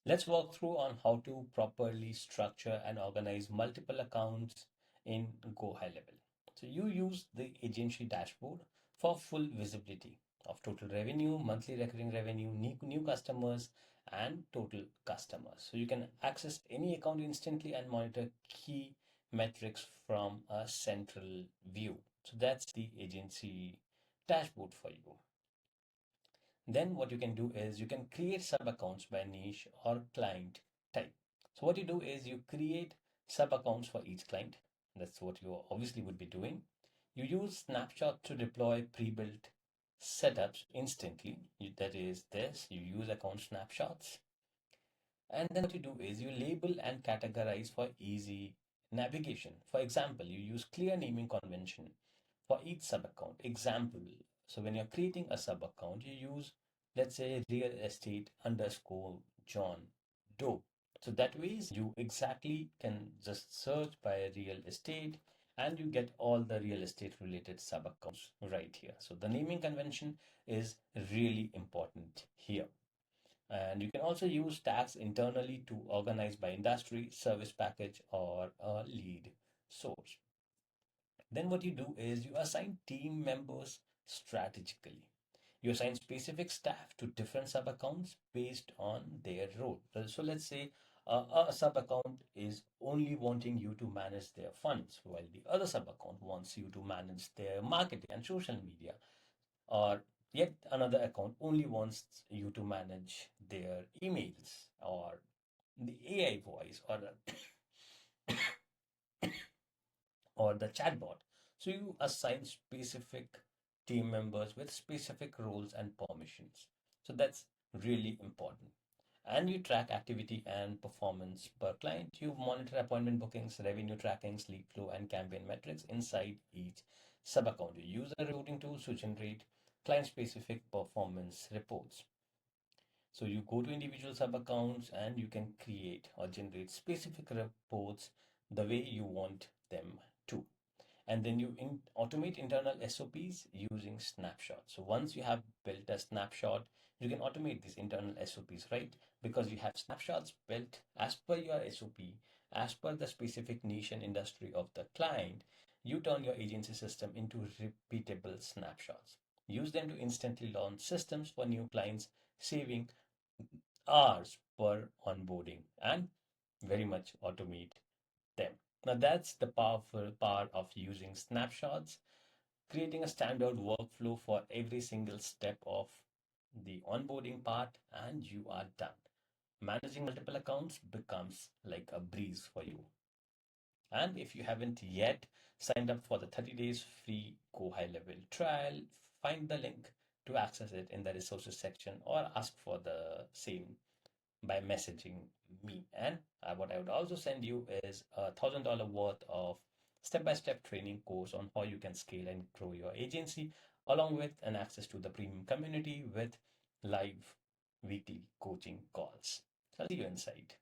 Let's walk through on how to properly structure and organize multiple accounts in Go High Level. So you use the agency dashboard for full visibility of total revenue, monthly recurring revenue, new customers, and total customers. So you can access any account instantly and monitor key metrics from a central view. So that's the agency dashboard for you. Then what you can do is you can create sub accounts by niche or client type. So what you do is you create sub accounts for each client. That's what you obviously would be doing. You use snapshot to deploy pre-built setups instantly. That is this, you use account snapshots. And then what you do is you label and categorize for easy navigation. For example, you use clear naming convention for each sub account. Example, so when you're creating a sub account, you use, let's say, real estate underscore John Doe. So that way you exactly can just search by real estate and you get all the real estate related sub accounts right here. So the naming convention is really important here. And you can also use tags internally to organize by industry, service package, or a lead source. Then what you do is you assign team members strategically. You assign specific staff to different sub accounts based on their role. So let's say a sub account is only wanting you to manage their funds, while the other sub account wants you to manage their marketing and social media, or yet another account only wants you to manage their emails or the AI voice or the chatbot. So you assign specific team members with specific roles and permissions. So that's really important. And you track activity and performance per client. You monitor appointment bookings, revenue tracking, lead flow, and campaign metrics inside each sub account. You use a reporting tool to generate client specific performance reports. So you go to individual sub accounts and you can create or generate specific reports the way you want them to. And then you automate internal SOPs using snapshots. So once you have built a snapshot, you can automate these internal SOPs, right? Because you have snapshots built as per your SOP, as per the specific niche and industry of the client. You turn your agency system into repeatable snapshots. Use them to instantly launch systems for new clients, saving hours per onboarding and very much automate them. Now that's the powerful part of using snapshots, creating a standard workflow for every single step of the onboarding part, and you are done. Managing multiple accounts becomes like a breeze for you. And if you haven't yet signed up for the 30 days free Go High Level trial, find the link to access it in the resources section or ask for the same by messaging me. And what I would also send you is $1,000 worth of step-by-step training course on how you can scale and grow your agency, along with an access to the premium community with live weekly coaching calls. So I'll see you inside.